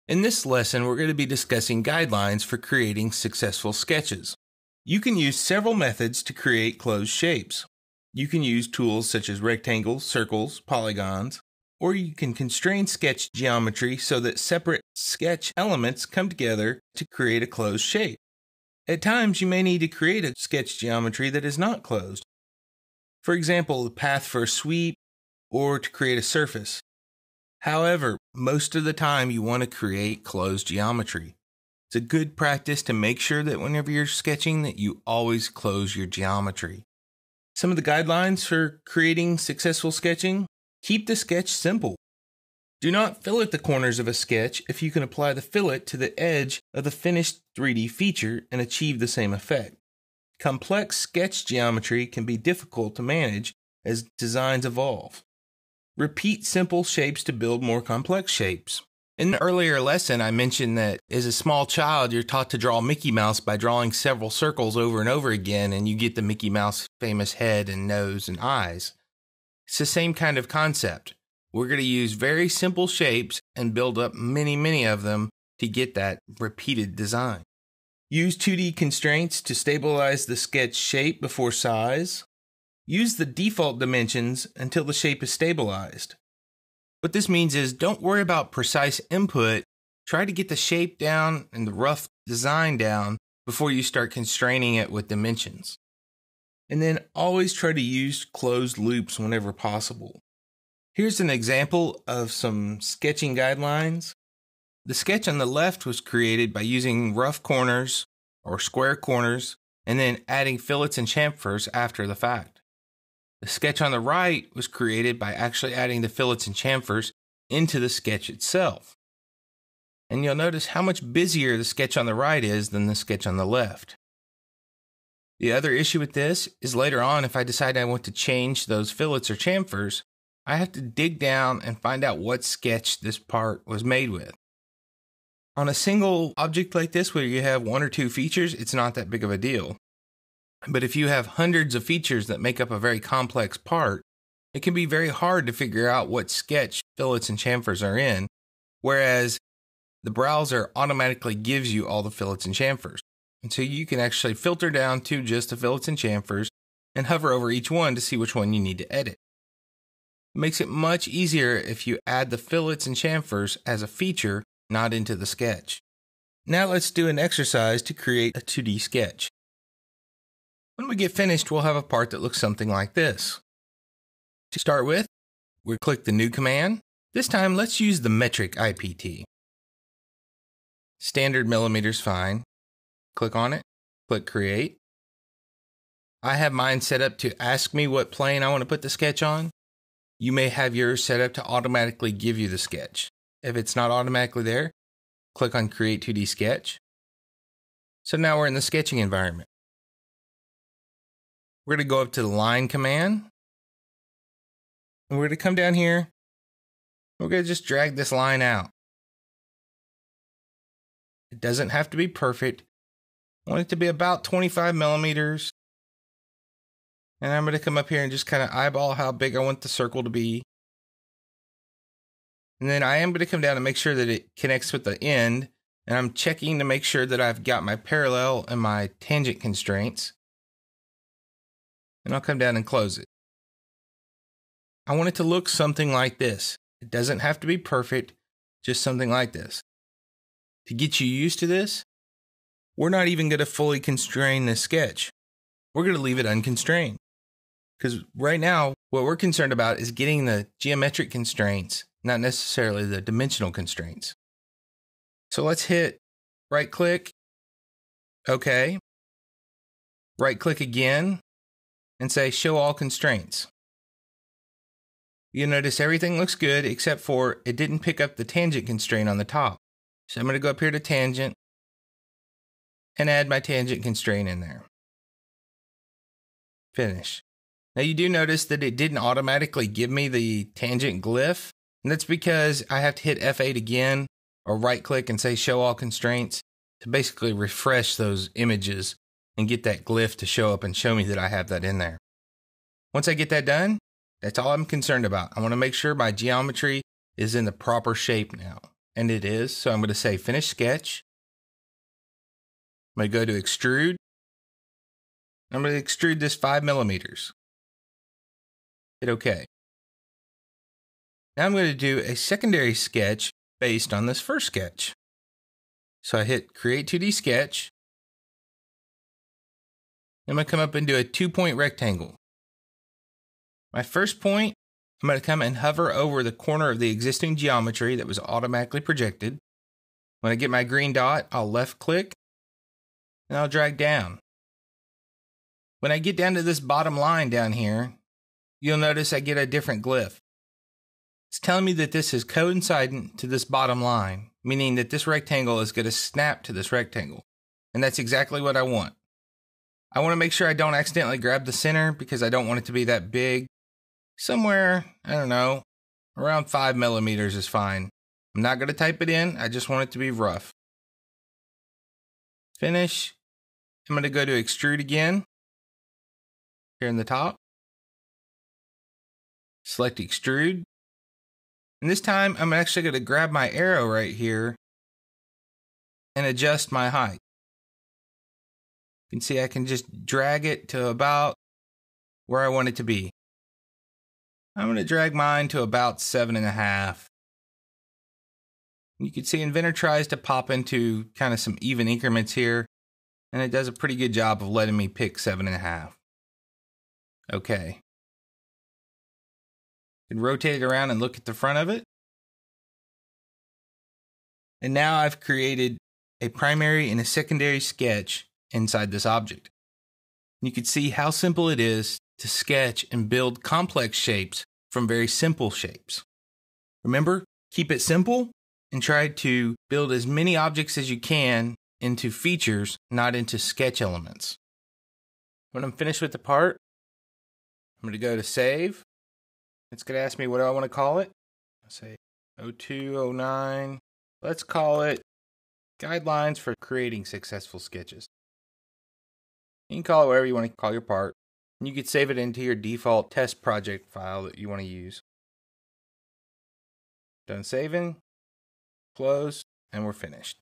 In this lesson, we're going to be discussing guidelines for creating successful sketches. You can use several methods to create closed shapes. You can use tools such as rectangles, circles, polygons, or you can constrain sketch geometry so that separate sketch elements come together to create a closed shape. At times, you may need to create a sketch geometry that is not closed. For example, the path for a sweep or to create a surface. However, most of the time you want to create closed geometry. It's a good practice to make sure that whenever you're sketching that you always close your geometry. Some of the guidelines for creating successful sketching: keep the sketch simple. Do not fillet the corners of a sketch if you can apply the fillet to the edge of the finished 3D feature and achieve the same effect. Complex sketch geometry can be difficult to manage as designs evolve. Repeat simple shapes to build more complex shapes. In the earlier lesson, I mentioned that as a small child, you're taught to draw Mickey Mouse by drawing several circles over and over again, and you get the Mickey Mouse famous head and nose and eyes. It's the same kind of concept. We're going to use very simple shapes and build up many of them to get that repeated design. Use 2D constraints to stabilize the sketch shape before size. Use the default dimensions until the shape is stabilized. What this means is don't worry about precise input. Try to get the shape down and the rough design down before you start constraining it with dimensions. And then always try to use closed loops whenever possible. Here's an example of some sketching guidelines. The sketch on the left was created by using rough corners or square corners and then adding fillets and chamfers after the fact. The sketch on the right was created by actually adding the fillets and chamfers into the sketch itself. And you'll notice how much busier the sketch on the right is than the sketch on the left. The other issue with this is later on, if I decide I want to change those fillets or chamfers, I have to dig down and find out what sketch this part was made with. On a single object like this where you have one or two features, it's not that big of a deal. But if you have hundreds of features that make up a very complex part, it can be very hard to figure out what sketch fillets and chamfers are in, whereas the browser automatically gives you all the fillets and chamfers. And so you can actually filter down to just the fillets and chamfers and hover over each one to see which one you need to edit. It makes it much easier if you add the fillets and chamfers as a feature, not into the sketch. Now let's do an exercise to create a 2D sketch. When we get finished, we'll have a part that looks something like this. To start with, we'll click the New command. This time, let's use the metric IPT. Standard millimeters fine. Click on it, click Create. I have mine set up to ask me what plane I want to put the sketch on. You may have yours set up to automatically give you the sketch. If it's not automatically there, click on Create 2D Sketch. So now we're in the sketching environment. We're going to go up to the Line command. And we're going to come down here. We're going to just drag this line out. It doesn't have to be perfect. I want it to be about 25 millimeters. And I'm going to come up here and just kind of eyeball how big I want the circle to be. And then I am going to come down and make sure that it connects with the end. And I'm checking to make sure that I've got my parallel and my tangent constraints. And I'll come down and close it. I want it to look something like this. It doesn't have to be perfect, just something like this. To get you used to this, we're not even going to fully constrain this sketch. We're going to leave it unconstrained. Because right now, what we're concerned about is getting the geometric constraints, not necessarily the dimensional constraints. So let's hit right click, OK. Right click again, and say Show All Constraints. You'll notice everything looks good except for it didn't pick up the tangent constraint on the top. So I'm going to go up here to Tangent and add my tangent constraint in there. Finish. Now you do notice that it didn't automatically give me the tangent glyph, and that's because I have to hit F8 again or right click and say Show All Constraints to basically refresh those images and get that glyph to show up and show me that I have that in there. Once I get that done, that's all I'm concerned about. I want to make sure my geometry is in the proper shape now. and it is. So I'm going to say Finish Sketch. I'm going to go to Extrude. I'm going to extrude this 5 millimeters. Hit OK. Now I'm going to do a secondary sketch based on this first sketch. So I hit Create 2D Sketch. I'm going to come up and do a 2-point rectangle. My first point, I'm going to come and hover over the corner of the existing geometry that was automatically projected. When I get my green dot, I'll left click and I'll drag down. When I get down to this bottom line down here, you'll notice I get a different glyph. It's telling me that this is coincident to this bottom line, meaning that this rectangle is going to snap to this rectangle. And that's exactly what I want. I want to make sure I don't accidentally grab the center because I don't want it to be that big. Somewhere, I don't know, around 5 millimeters is fine. I'm not going to type it in, I just want it to be rough. Finish. I'm going to go to Extrude again. Here in the top. Select Extrude. And this time, I'm actually going to grab my arrow right here and adjust my height. You can see I can just drag it to about where I want it to be. I'm going to drag mine to about 7.5. You can see Inventor tries to pop into kind of some even increments here, and it does a pretty good job of letting me pick 7.5. Okay. You can rotate it around and look at the front of it. And now I've created a primary and a secondary sketch inside this object. You can see how simple it is to sketch and build complex shapes from very simple shapes. Remember, keep it simple and try to build as many objects as you can into features, not into sketch elements. When I'm finished with the part, I'm going to go to Save. It's going to ask me what do I want to call it. I'll say 0209. Let's call it Guidelines for Creating Successful Sketches. You can call it whatever you want to call your part. And you could save it into your default test project file that you want to use. Done saving, close, and we're finished.